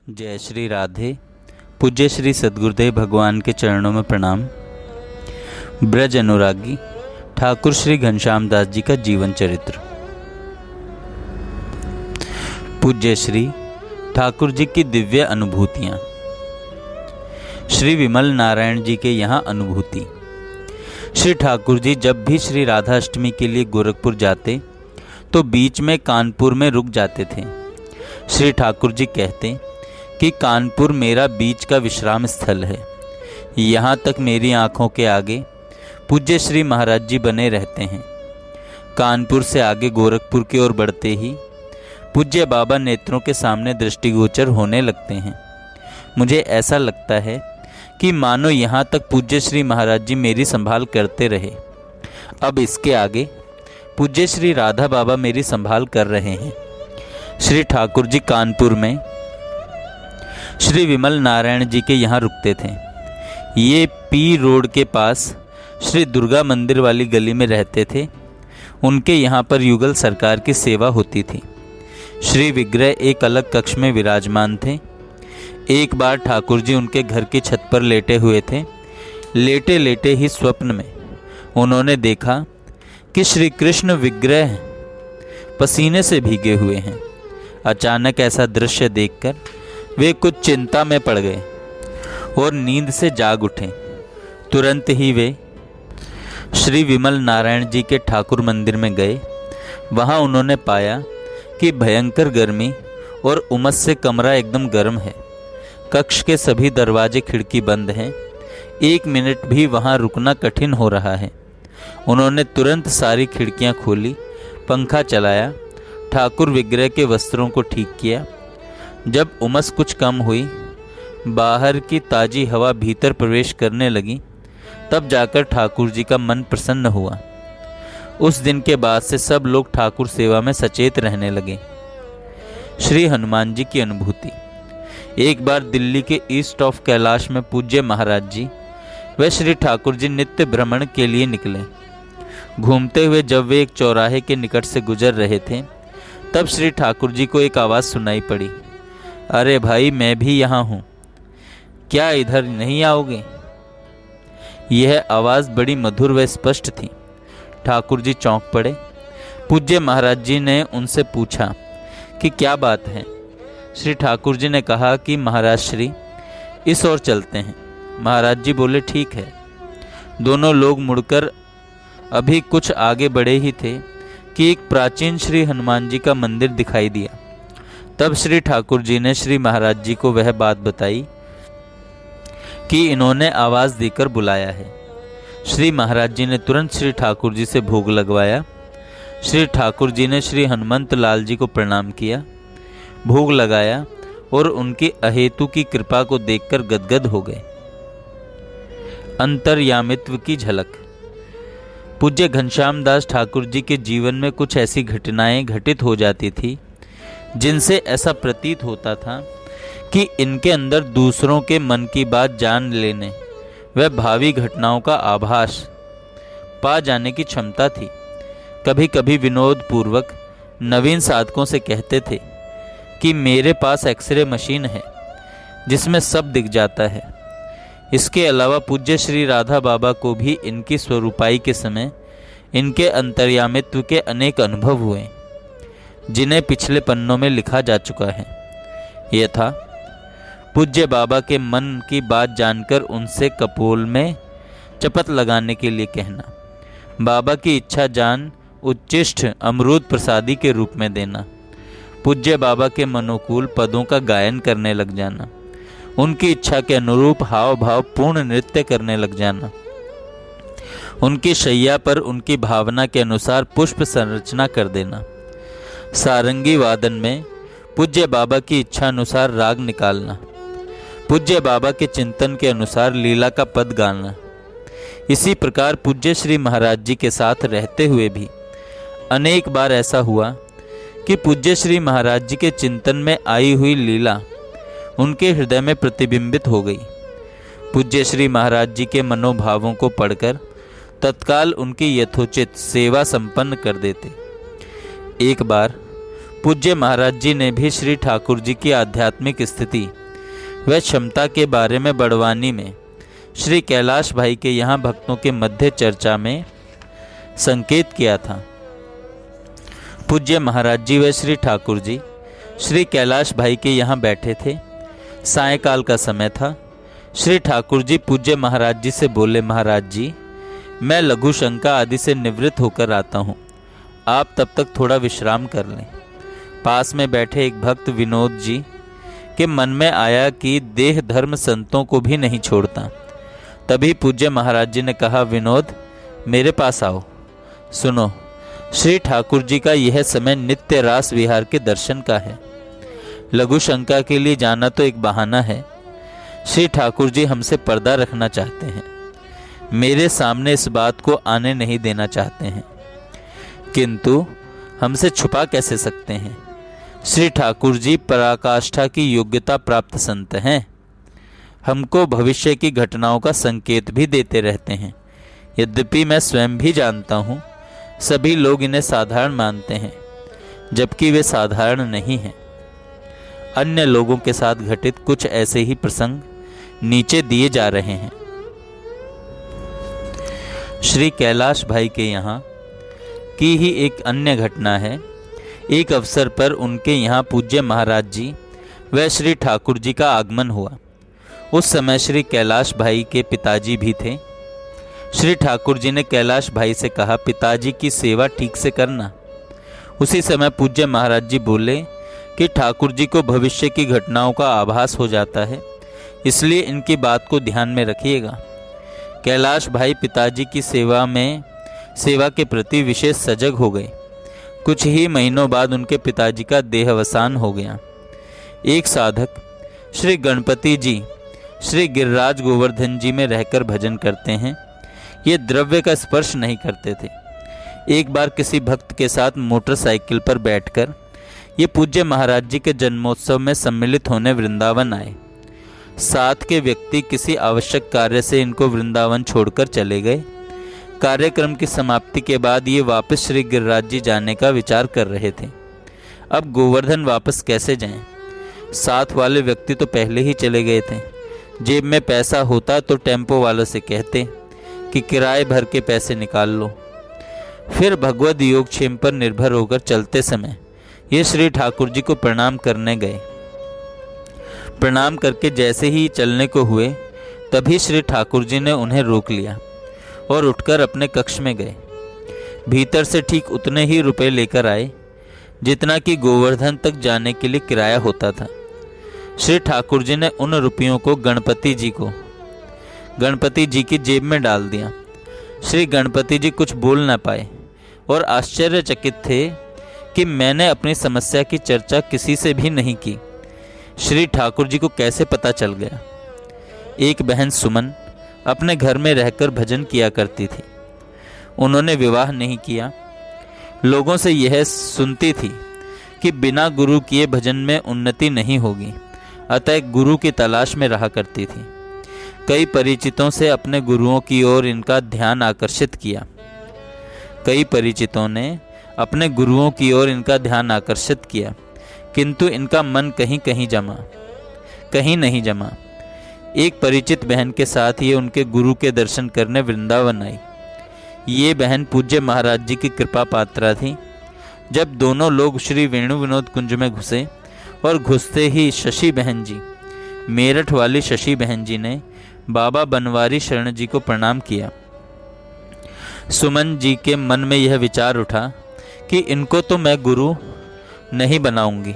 जय श्री राधे। पूज्य श्री सद्गुरुदेव भगवान के चरणों में प्रणाम। ब्रज अनुरागी ठाकुर श्री घनश्याम दास जी का जीवन चरित्र। पूज्य श्री ठाकुर जी की दिव्य अनुभूतियाँ। श्री विमल नारायण जी के यहाँ अनुभूति। श्री ठाकुर जी जब भी श्री राधा अष्टमी के लिए गोरखपुर जाते तो बीच में कानपुर में रुक जाते थे। श्री ठाकुर जी कहते कि कानपुर मेरा बीच का विश्राम स्थल है। यहाँ तक मेरी आँखों के आगे पूज्य श्री महाराज जी बने रहते हैं। कानपुर से आगे गोरखपुर की ओर बढ़ते ही पूज्य बाबा नेत्रों के सामने दृष्टिगोचर होने लगते हैं। मुझे ऐसा लगता है कि मानो यहाँ तक पूज्य श्री महाराज जी मेरी संभाल करते रहे। अब इसके आगे पूज्य श्री राधा बाबा मेरी संभाल कर रहे हैं। श्री ठाकुर जी कानपुर में श्री विमल नारायण जी के यहाँ रुकते थे। ये पी रोड के पास श्री दुर्गा मंदिर वाली गली में रहते थे। उनके यहाँ पर युगल सरकार की सेवा होती थी। श्री विग्रह एक अलग कक्ष में विराजमान थे। एक बार ठाकुर जी उनके घर की छत पर लेटे हुए थे। लेटे लेटे ही स्वप्न में उन्होंने देखा कि श्री कृष्ण विग्रह पसीने से भीगे हुए हैं। अचानक ऐसा दृश्य देखकर वे कुछ चिंता में पड़ गए और नींद से जाग उठे। तुरंत ही वे श्री विमल नारायण जी के ठाकुर मंदिर में गए। वहाँ उन्होंने पाया कि भयंकर गर्मी और उमस से कमरा एकदम गर्म है। कक्ष के सभी दरवाजे खिड़की बंद हैं। 1 मिनट भी वहाँ रुकना कठिन हो रहा है। उन्होंने तुरंत सारी खिड़कियाँ खोली, पंखा चलाया, ठाकुर विग्रह के वस्त्रों को ठीक किया। जब उमस कुछ कम हुई, बाहर की ताज़ी हवा भीतर प्रवेश करने लगी, तब जाकर ठाकुर जी का मन प्रसन्न हुआ। उस दिन के बाद से सब लोग ठाकुर सेवा में सचेत रहने लगे। श्री हनुमान जी की अनुभूति। एक बार दिल्ली के ईस्ट ऑफ कैलाश में पूज्य महाराज जी व श्री ठाकुर जी नित्य भ्रमण के लिए निकले। घूमते हुए जब वे एक चौराहे के निकट से गुजर रहे थे, तब श्री ठाकुर जी को एक आवाज़ सुनाई पड़ी, अरे भाई, मैं भी यहाँ हूँ, क्या इधर नहीं आओगे? यह आवाज़ बड़ी मधुर व स्पष्ट थी। ठाकुर जी चौंक पड़े। पूज्य महाराज जी ने उनसे पूछा कि क्या बात है। श्री ठाकुर जी ने कहा कि महाराज श्री, इस ओर चलते हैं। महाराज जी बोले, ठीक है। दोनों लोग मुड़कर अभी कुछ आगे बढ़े ही थे कि एक प्राचीन श्री हनुमान जी का मंदिर दिखाई दिया। तब श्री ठाकुर जी ने श्री महाराज जी को वह बात बताई कि इन्होंने आवाज़ देकर बुलाया है। श्री महाराज जी ने तुरंत श्री ठाकुर जी से भोग लगवाया। श्री ठाकुर जी ने श्री हनुमंत लाल जी को प्रणाम किया, भोग लगाया और उनकी अहेतु की कृपा को देखकर गदगद हो गए। अंतर्यामित्व की झलक। पूज्य घनश्याम दास ठाकुर जी के जीवन में कुछ ऐसी घटनाएं घटित हो जाती थी जिनसे ऐसा प्रतीत होता था कि इनके अंदर दूसरों के मन की बात जान लेने व भावी घटनाओं का आभास पा जाने की क्षमता थी। कभी कभी विनोद पूर्वक नवीन साधकों से कहते थे कि मेरे पास एक्सरे मशीन है जिसमें सब दिख जाता है। इसके अलावा पूज्य श्री राधा बाबा को भी इनकी स्वरूपाई के समय इनके अंतर्यामित्व के अनेक अनुभव हुए जिन्हें पिछले पन्नों में लिखा जा चुका है। यह था पूज्य बाबा के मन की बात जानकर उनसे कपोल में चपत लगाने के लिए कहना, बाबा की इच्छा जान उच्चिष्ट अमरूद प्रसादी के रूप में देना, पूज्य बाबा के मनोकूल पदों का गायन करने लग जाना, उनकी इच्छा के अनुरूप हाव भाव पूर्ण नृत्य करने लग जाना, उनकी शैया पर उनकी भावना के अनुसार पुष्प संरचना कर देना, सारंगी वादन में पूज्य बाबा की इच्छा अनुसार राग निकालना, पूज्य बाबा के चिंतन के अनुसार लीला का पद गाना। इसी प्रकार पूज्य श्री महाराज जी के साथ रहते हुए भी अनेक बार ऐसा हुआ कि पूज्य श्री महाराज जी के चिंतन में आई हुई लीला उनके हृदय में प्रतिबिंबित हो गई। पूज्य श्री महाराज जी के मनोभावों को पढ़कर तत्काल उनकी यथोचित सेवा संपन्न कर देते। एक बार पूज्य महाराज जी ने भी श्री ठाकुर जी की आध्यात्मिक स्थिति व क्षमता के बारे में बड़वानी में श्री कैलाश भाई के यहाँ भक्तों के मध्य चर्चा में संकेत किया था। पूज्य महाराज जी व श्री ठाकुर जी श्री कैलाश भाई के यहाँ बैठे थे। सायंकाल का समय था। श्री ठाकुर जी पूज्य महाराज जी से बोले, महाराज जी, मैं लघु शंका आदि से निवृत्त होकर आता हूँ, आप तब तक थोड़ा विश्राम कर लें। पास में बैठे एक भक्त विनोद जी के मन में आया कि देह धर्म संतों को भी नहीं छोड़ता। तभी पूज्य महाराज जी ने कहा, विनोद, मेरे पास आओ, सुनो। श्री ठाकुर जी का यह समय नित्य रास विहार के दर्शन का है। लघु शंका के लिए जाना तो एक बहाना है। श्री ठाकुर जी हमसे पर्दा रखना चाहते हैं, मेरे सामने इस बात को आने नहीं देना चाहते हैं, किंतु हमसे छुपा कैसे सकते हैं। श्री ठाकुर जी पराकाष्ठा की योग्यता प्राप्त संत हैं, हमको भविष्य की घटनाओं का संकेत भी देते रहते हैं। यद्यपि मैं स्वयं भी जानता हूँ सभी लोग इन्हें साधारण मानते हैं, जबकि वे साधारण नहीं हैं। अन्य लोगों के साथ घटित कुछ ऐसे ही प्रसंग नीचे दिए जा रहे हैं। श्री कैलाश भाई के यहाँ की ही एक अन्य घटना है। एक अवसर पर उनके यहाँ पूज्य महाराज जी व श्री ठाकुर जी का आगमन हुआ। उस समय श्री कैलाश भाई के पिताजी भी थे। श्री ठाकुर जी ने कैलाश भाई से कहा, पिताजी की सेवा ठीक से करना। उसी समय पूज्य महाराज जी बोले कि ठाकुर जी को भविष्य की घटनाओं का आभास हो जाता है, इसलिए इनकी बात को ध्यान में रखिएगा। कैलाश भाई पिताजी की सेवा के प्रति विशेष सजग हो गए। कुछ ही महीनों बाद उनके पिताजी का देहावसान हो गया। एक साधक श्री गणपति जी श्री गिरिराज गोवर्धन जी में रहकर भजन करते हैं। ये द्रव्य का स्पर्श नहीं करते थे। एक बार किसी भक्त के साथ मोटरसाइकिल पर बैठकर ये पूज्य महाराज जी के जन्मोत्सव में सम्मिलित होने वृंदावन आए। साथ के व्यक्ति किसी आवश्यक कार्य से इनको वृंदावन छोड़कर चले गए। कार्यक्रम की समाप्ति के बाद ये वापस श्री गिरिराज जी जाने का विचार कर रहे थे। अब गोवर्धन वापस कैसे जाएं? साथ वाले व्यक्ति तो पहले ही चले गए थे। जेब में पैसा होता तो टेम्पो वालों से कहते कि किराए भर के पैसे निकाल लो। फिर भगवद योगक्षेम पर निर्भर होकर चलते समय ये श्री ठाकुर जी को प्रणाम करने गए। प्रणाम करके जैसे ही चलने को हुए तभी श्री ठाकुर जी ने उन्हें रोक लिया और उठकर अपने कक्ष में गए। भीतर से ठीक उतने ही रुपए लेकर आए जितना कि गोवर्धन तक जाने के लिए किराया होता था। श्री ठाकुर जी ने उन रुपयों को गणपति जी की जेब में डाल दिया। श्री गणपति जी कुछ बोल न पाए और आश्चर्यचकित थे कि मैंने अपनी समस्या की चर्चा किसी से भी नहीं की। श्री ठाकुर जी को कैसे पता चल गया? एक बहन सुमन अपने घर में रहकर भजन किया करती थी। उन्होंने विवाह नहीं किया। लोगों से यह सुनती थी कि बिना गुरु किए भजन में उन्नति नहीं होगी, अतः गुरु की तलाश में रहा करती थी। कई परिचितों से अपने गुरुओं की ओर इनका ध्यान आकर्षित किया। किंतु इनका मन कहीं नहीं जमा। एक परिचित बहन के साथ ये उनके गुरु के दर्शन करने वृंदावन आई। ये बहन पूज्य महाराज जी की कृपा पात्रा थी। जब दोनों लोग श्री वेणु विनोद कुंज में घुसे और घुसते ही शशि बहन जी, मेरठ वाली शशि बहन जी ने बाबा बनवारी शरण जी को प्रणाम किया। सुमन जी के मन में यह विचार उठा कि इनको तो मैं गुरु नहीं बनाऊंगी।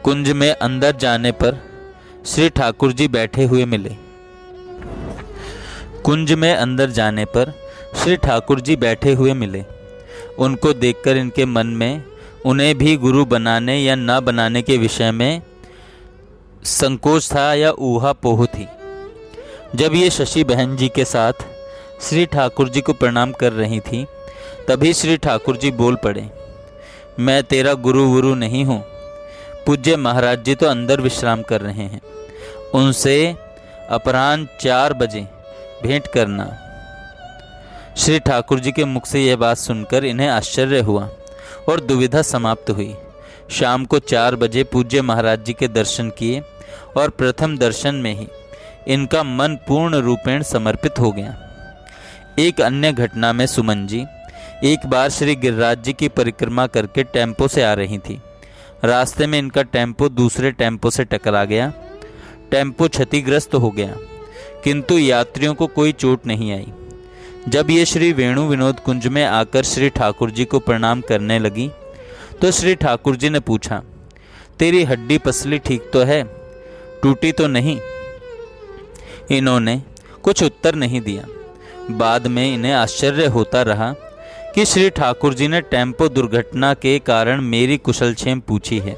कुंज में अंदर जाने पर श्री ठाकुर जी बैठे हुए मिले। उनको देखकर इनके मन में उन्हें भी गुरु बनाने या ना बनाने के विषय में संकोच था या ऊहापोह थी। जब ये शशि बहन जी के साथ श्री ठाकुर जी को प्रणाम कर रही थी तभी श्री ठाकुर जी बोल पड़े, मैं तेरा गुरु नहीं हूँ। पूज्य महाराज जी तो अंदर विश्राम कर रहे हैं, उनसे अपराह्न 4 बजे भेंट करना। श्री ठाकुर जी के मुख से यह बात सुनकर इन्हें आश्चर्य हुआ और दुविधा समाप्त हुई। शाम को 4 बजे पूज्य महाराज जी के दर्शन किए और प्रथम दर्शन में ही इनका मन पूर्ण रूपेण समर्पित हो गया। एक अन्य घटना में सुमन जी एक बार श्री गिरिराज जी की परिक्रमा करके टेम्पो से आ रही थी। रास्ते में इनका टेम्पो दूसरे टेम्पो से टकरा गया। टेम्पो क्षतिग्रस्त हो गया, किंतु यात्रियों को कोई चोट नहीं आई। जब ये श्री वेणु विनोद कुंज में आकर श्री ठाकुर जी को प्रणाम करने लगी तो श्री ठाकुर जी ने पूछा, तेरी हड्डी पसली ठीक तो है, टूटी तो नहीं? इन्होंने कुछ उत्तर नहीं दिया। बाद में इन्हें आश्चर्य होता रहा कि श्री ठाकुर जी ने टेम्पो दुर्घटना के कारण मेरी कुशलक्षेम पूछी है।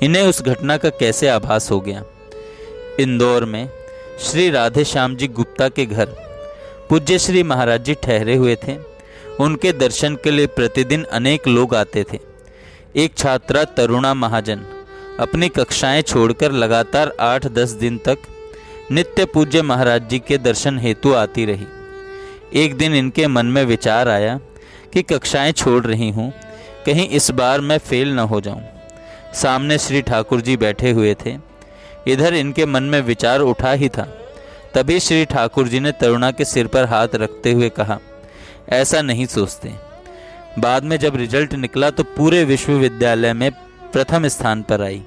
इन्हें उस घटना का कैसे आभास हो गया। इंदौर में श्री राधे श्याम जी गुप्ता के घर पूज्य श्री महाराज जी ठहरे हुए थे। उनके दर्शन के लिए प्रतिदिन अनेक लोग आते थे। एक छात्रा तरुणा महाजन अपनी कक्षाएं छोड़कर लगातार 8-10 दिन तक नित्य पूज्य महाराज जी के दर्शन हेतु आती रही। एक दिन इनके मन में विचार आया कि कक्षाएं छोड़ रही हूँ, कहीं इस बार मैं फेल न हो जाऊं। सामने श्री ठाकुर जी बैठे हुए थे। इधर इनके मन में विचार उठा ही था, तभी श्री ठाकुर जी ने तरुणा के सिर पर हाथ रखते हुए कहा, ऐसा नहीं सोचते। बाद में जब रिजल्ट निकला तो पूरे विश्वविद्यालय में प्रथम स्थान पर आई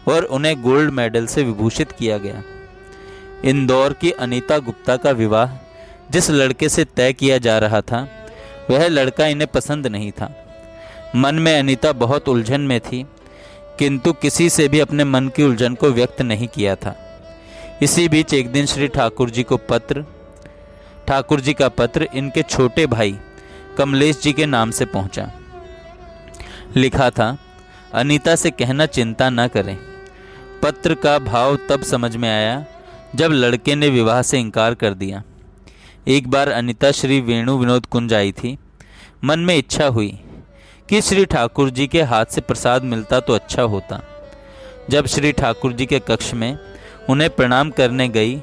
और उन्हें गोल्ड मेडल से विभूषित किया गया। इंदौर की अनीता गुप्ता का विवाह जिस लड़के से तय किया जा रहा था वह लड़का इन्हें पसंद नहीं था। मन में अनीता बहुत उलझन में थी, किंतु किसी से भी अपने मन की उलझन को व्यक्त नहीं किया था। इसी बीच एक दिन श्री ठाकुर जी का पत्र इनके छोटे भाई कमलेश जी के नाम से पहुंचा। लिखा था, अनीता से कहना चिंता न करें। पत्र का भाव तब समझ में आया जब लड़के ने विवाह से इनकार कर दिया। एक बार अनीता श्री वेणु विनोद कुंज आई थी। मन में इच्छा हुई कि श्री ठाकुर जी के हाथ से प्रसाद मिलता तो अच्छा होता। जब श्री ठाकुर जी के कक्ष में उन्हें प्रणाम करने गई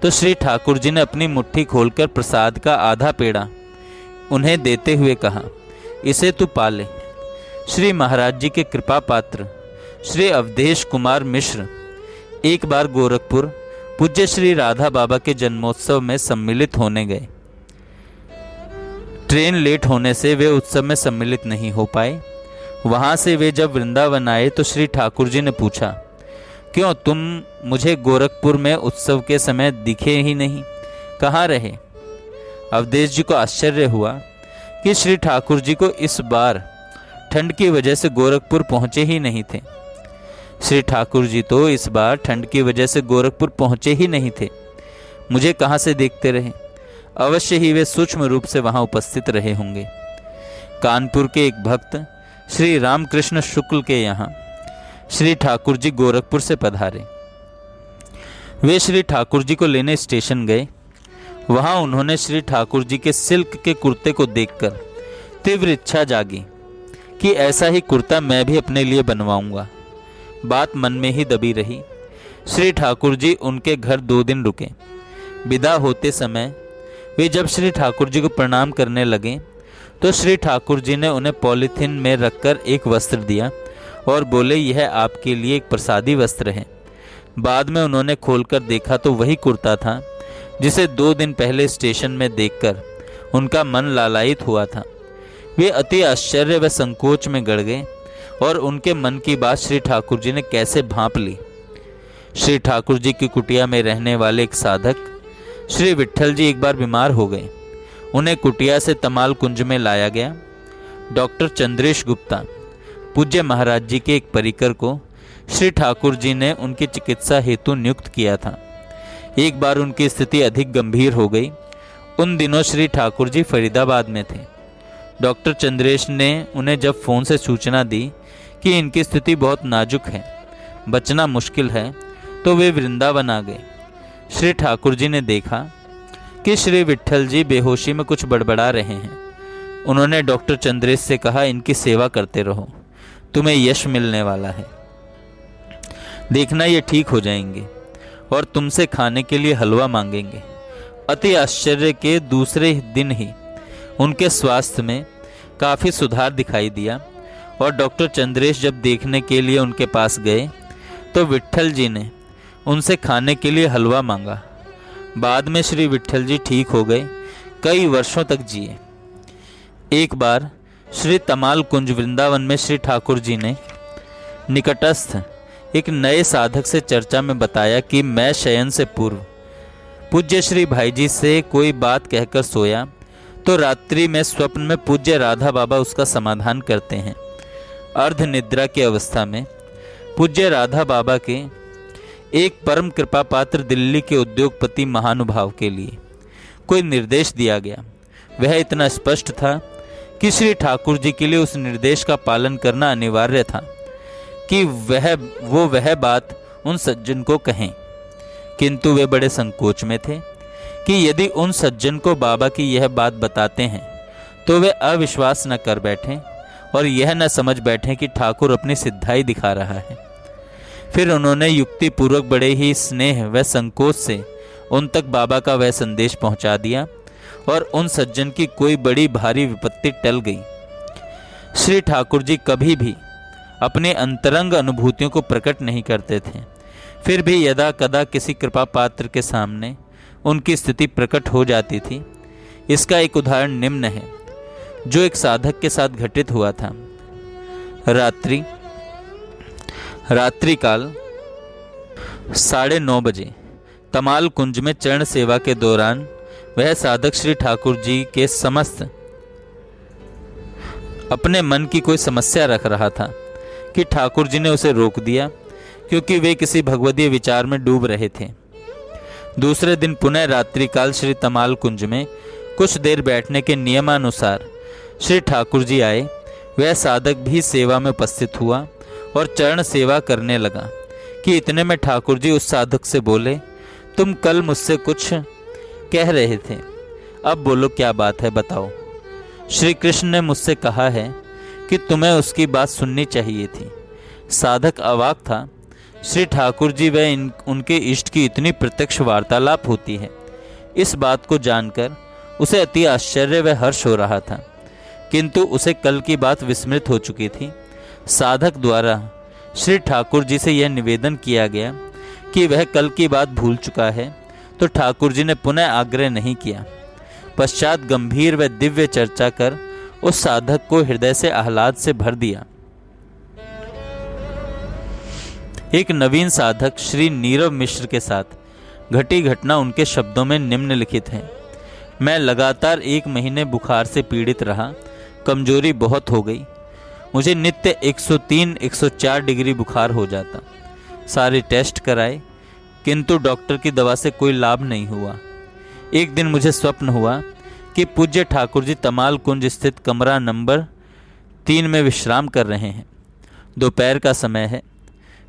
तो श्री ठाकुर जी ने अपनी मुट्ठी खोलकर प्रसाद का आधा पेड़ा उन्हें देते हुए कहा, इसे तू पाले। श्री महाराज जी के कृपा पात्र श्री अवधेश कुमार मिश्र एक बार गोरखपुर पूज्य श्री राधा बाबा के जन्मोत्सव में सम्मिलित होने गए। ट्रेन लेट होने से वे उत्सव में सम्मिलित नहीं हो पाए। वहां से वे जब वृंदावन आए तो श्री ठाकुर जी ने पूछा, क्यों तुम मुझे गोरखपुर में उत्सव के समय दिखे ही नहीं, कहाँ रहे? अवधेश जी को आश्चर्य हुआ कि श्री ठाकुर जी को इस बार ठंड की वजह से गोरखपुर पहुंचे ही नहीं थे। श्री ठाकुर जी तो इस बार ठंड की वजह से गोरखपुर पहुंचे ही नहीं थे, मुझे कहाँ से देखते रहे? अवश्य ही वे सूक्ष्म रूप से वहां उपस्थित रहे होंगे। कानपुर के एक भक्त श्री रामकृष्ण शुक्ल के यहाँ श्री ठाकुर जी गोरखपुर से पधारे। वे श्री ठाकुर जी को लेने स्टेशन गए। वहां उन्होंने श्री ठाकुर जी के सिल्क के कुर्ते को देखकर तीव्र इच्छा जागी कि ऐसा ही कुर्ता मैं भी अपने लिए बनवाऊंगा। बात मन में ही दबी रही। श्री ठाकुर जी उनके घर 2 दिन रुके। विदा होते समय वे जब श्री ठाकुर जी को प्रणाम करने लगे तो श्री ठाकुर जी ने उन्हें पॉलीथीन में रखकर एक वस्त्र दिया और बोले, यह आपके लिए एक प्रसादी वस्त्र है। बाद में उन्होंने खोलकर देखा तो वही कुर्ता था जिसे 2 दिन पहले स्टेशन में देखकर उनका मन लालायित हुआ था। वे अति आश्चर्य व संकोच में गड़ गए और उनके मन की बात श्री ठाकुर जी ने कैसे भांप ली। श्री ठाकुर जी की कुटिया में रहने वाले एक साधक श्री विट्ठल जी एक बार बीमार हो गए। उन्हें कुटिया से तमाल कुंज में लाया गया। डॉक्टर चंद्रेश गुप्ता पूज्य महाराज जी के एक परिकर को श्री ठाकुर जी ने उनकी चिकित्सा हेतु नियुक्त किया था। एक बार उनकी स्थिति अधिक गंभीर हो गई। उन दिनों श्री ठाकुर जी फरीदाबाद में थे। डॉक्टर चंद्रेश ने उन्हें जब फ़ोन से सूचना दी कि इनकी स्थिति बहुत नाजुक है, बचना मुश्किल है, तो वे वृंदावन आ गए। श्री ठाकुर जी ने देखा कि श्री विट्ठल जी बेहोशी में कुछ बड़बड़ा रहे हैं। उन्होंने डॉक्टर चंद्रेश से कहा, इनकी सेवा करते रहो, तुम्हें यश मिलने वाला है। देखना ये ठीक हो जाएंगे और तुमसे खाने के लिए हलवा मांगेंगे। अति आश्चर्य के दूसरे दिन ही उनके स्वास्थ्य में काफ़ी सुधार दिखाई दिया और डॉक्टर चंद्रेश जब देखने के लिए उनके पास गए तो विट्ठल जी ने उनसे खाने के लिए हलवा मांगा। बाद में श्री विट्ठल जी ठीक हो गए, कई वर्षों तक जिए। एक बार श्री तमाल कुंज वृंदावन में श्री ठाकुर जी ने निकटस्थ एक नए साधक से चर्चा में बताया कि मैं शयन से पूर्व पूज्य श्री भाई जी से कोई बात कहकर सोया तो रात्रि में स्वप्न में पूज्य राधा बाबा उसका समाधान करते हैं। अर्ध निद्रा की अवस्था में पूज्य राधा बाबा के एक परम कृपा पात्र दिल्ली के उद्योगपति महानुभाव के लिए कोई निर्देश दिया गया। वह इतना स्पष्ट था कि श्री ठाकुर जी के लिए उस निर्देश का पालन करना अनिवार्य था कि वह बात उन सज्जन को कहें, किंतु वे बड़े संकोच में थे कि यदि उन सज्जन को बाबा की यह बात बताते हैं तो वे अविश्वास न कर बैठें और यह न समझ बैठें कि ठाकुर अपनी सिद्धाई दिखा रहा है। फिर उन्होंने युक्ति पूर्वक बड़े ही स्नेह व संकोच से उन तक बाबा का वह संदेश पहुंचा दिया और उन सज्जन की कोई बड़ी भारी विपत्ति टल गई। श्री ठाकुर जी कभी भी अपने अंतरंग अनुभूतियों को प्रकट नहीं करते थे, फिर भी यदा कदा किसी कृपा पात्र के सामने उनकी स्थिति प्रकट हो जाती थी। इसका एक उदाहरण निम्न है जो एक साधक के साथ घटित हुआ था। रात्रि काल 9:30 बजे तमाल कुंज में चरण सेवा के दौरान वह साधक श्री ठाकुर जी के समस्त अपने मन की कोई समस्या रख रहा था कि ठाकुर जी ने उसे रोक दिया क्योंकि वे किसी भगवदीय विचार में डूब रहे थे। दूसरे दिन पुनः रात्रिकाल श्री तमाल कुंज में कुछ देर बैठने के नियमानुसार श्री ठाकुर जी आए। वह साधक भी सेवा में उपस्थित हुआ और चरण सेवा करने लगा कि इतने में ठाकुर जी उस साधक से बोले, तुम कल मुझसे कुछ कह रहे थे, अब बोलो क्या बात है, बताओ। श्री कृष्ण ने मुझसे कहा है कि तुम्हें उसकी बात सुननी चाहिए थी। साधक अवाक था। श्री ठाकुर जी व उनके इष्ट की इतनी प्रत्यक्ष वार्तालाप होती है, इस बात को जानकर उसे अति आश्चर्य व हर्ष हो रहा था, किंतु उसे कल की बात विस्मृत हो चुकी थी। साधक द्वारा श्री ठाकुर जी से यह निवेदन किया गया कि वह कल की बात भूल चुका है, तो ठाकुर जी ने पुनः आग्रह नहीं किया। पश्चात गंभीर व दिव्य चर्चा कर उस साधक को हृदय से आह्लाद से भर दिया। एक नवीन साधक श्री नीरव मिश्र के साथ घटी घटना उनके शब्दों में निम्नलिखित है। मैं लगातार 1 महीने बुखार से पीड़ित रहा, कमजोरी बहुत हो गई। मुझे नित्य 103-104 डिग्री बुखार हो जाता। सारे टेस्ट कराए किंतु डॉक्टर की दवा से कोई लाभ नहीं हुआ। एक दिन मुझे स्वप्न हुआ कि पूज्य ठाकुर जी तमाल कुंज स्थित कमरा नंबर 3 में विश्राम कर रहे हैं। दोपहर का समय है।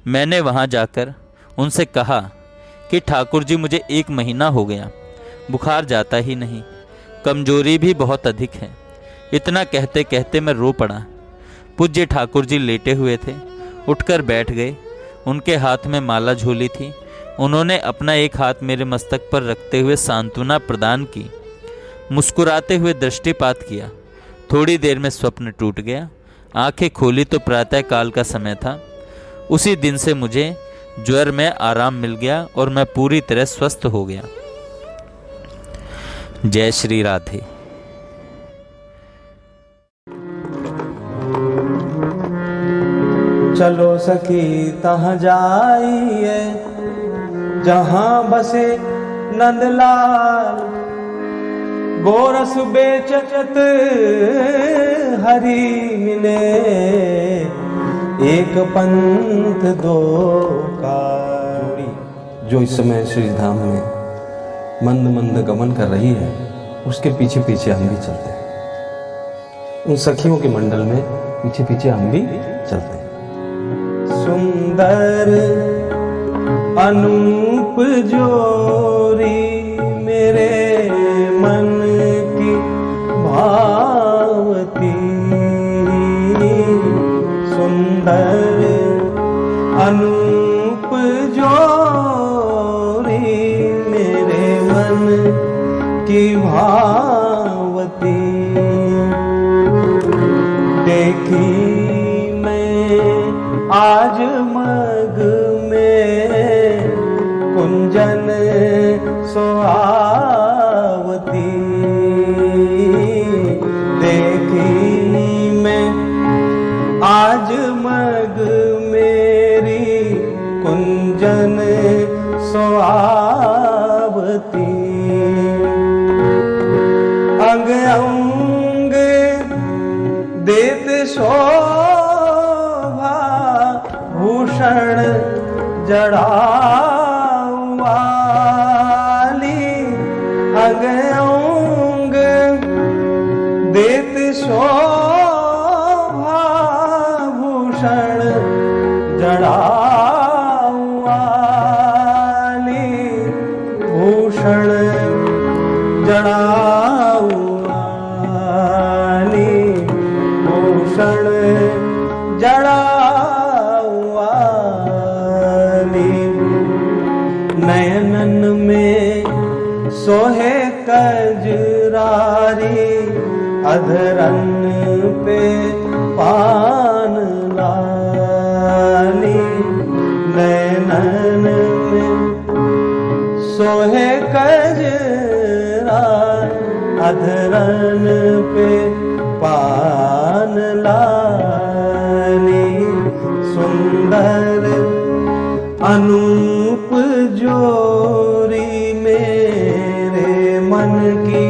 मैंने वहां जाकर उनसे कहा कि ठाकुर जी मुझे 1 महीना हो गया, बुखार जाता ही नहीं, कमजोरी भी बहुत अधिक है। इतना कहते कहते मैं रो पड़ा। पूज्य ठाकुर जी लेटे हुए थे, उठकर बैठ गए। उनके हाथ में माला झोली थी। उन्होंने अपना एक हाथ मेरे मस्तक पर रखते हुए सांत्वना प्रदान की, मुस्कुराते हुए दृष्टिपात किया। थोड़ी देर में स्वप्न टूट गया। आंखें खोली तो प्रातः काल का समय था। उसी दिन से मुझे ज्वर में आराम मिल गया और मैं पूरी तरह स्वस्थ हो गया। जय श्री राधे। चलो सखी तहाँ जाइए जहाँ बसे नंदलाल, गोरस बेचत हरि मिले, एक पंथ दो कारी। जो इस समय श्री धाम में मंद मंद गमन कर रही है, उसके पीछे पीछे हम भी चलते हैं। उन सखियों के मंडल में पीछे पीछे हम भी चलते हैं। सुंदर अनूप जोरी मेरे मन की भावती, सुंदर अनूप जोरी मेरे मन की भावती। देखी कुंजन सोआवती। देखी मैं आज मग मेरी कुंजन सोआवती। अंग अंग देत शोभा भूषण जड़ावाली। अंग अंग देत शोभा भूषण जड़ावाली। भूषण जड़ावाली। भूषण जड़ावाली। नयनन में सोहे कजरारी। अधरन पे पान लाली। नयनन में सोहे कजरारी। अधरन पे पान लाली। सुंदर अनूप जोरी मेरे मन की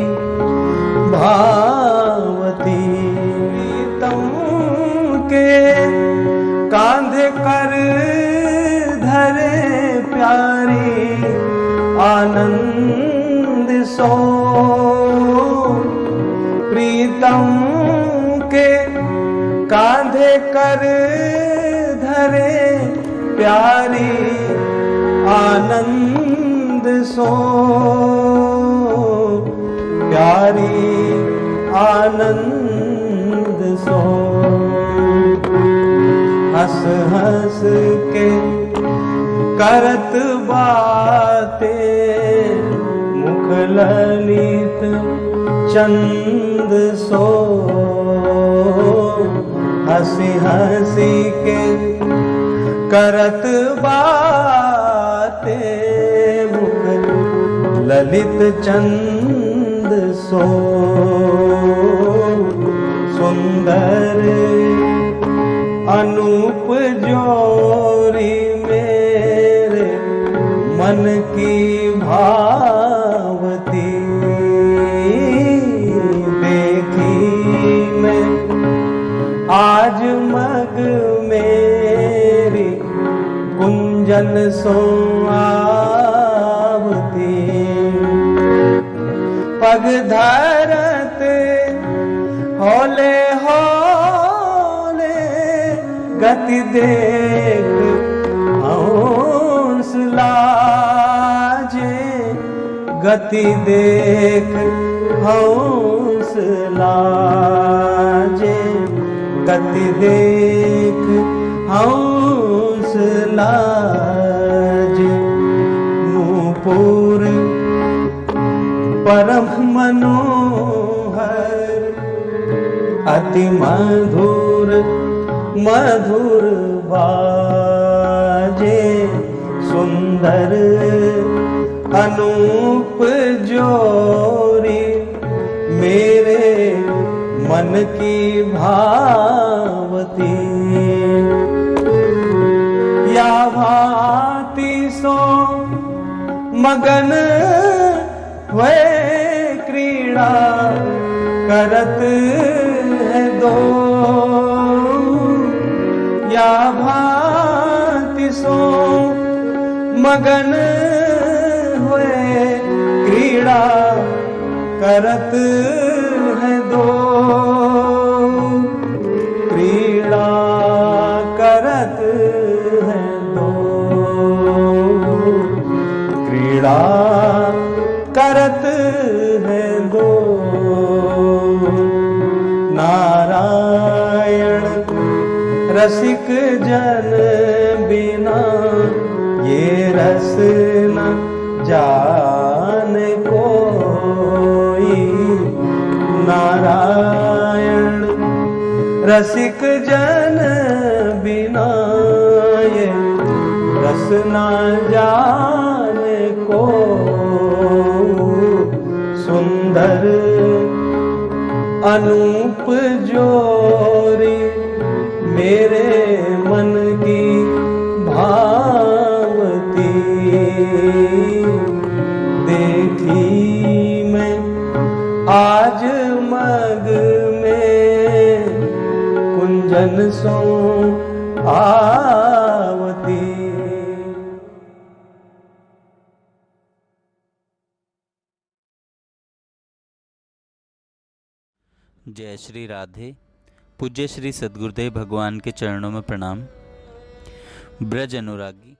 भावती। प्रीतम के कांधे कर धरे प्यारी। आनंद सो प्रीतम के कांधे कर धरे प्यारी। आनंद सो प्यारी। आनंद सो हंस हंस के करत बातें। मुख ललित चंद सो। हंसी हंसी के करत बातें। मुख ललित चंद सो। सुंदर अनूप जोरी मेरे मन की भावती। देखी मैं आज मग मेरी कुंजन सोआवती। पग धरत होले होले गति देख हंस लाजे। गति देख हंस लाजे। गति देख हंस लाजे। नूपुर परम मनोहर अति मधुर मधुर बाजे। सुंदर अनूप जोरी मेरे मन की भावती। या भांति सो मगन वे क्रीड़ा करत है दो। या भांति सो मगन हुए क्रीड़ा करत है दो। क्रीड़ा करत है दो। क्रीड़ा करत है दो। नारायण रसिक जन बिना ये रस न जाने कोई। नारायण रसिक जन बिना ये रस न जाने अनूप जोरी मेरे मन की भावती, देखी मैं आज मग में कुंजन सो आवती। जय श्री राधे। पूज्य श्री सद्गुरुदेव भगवान के चरणों में प्रणाम। ब्रज अनुरागी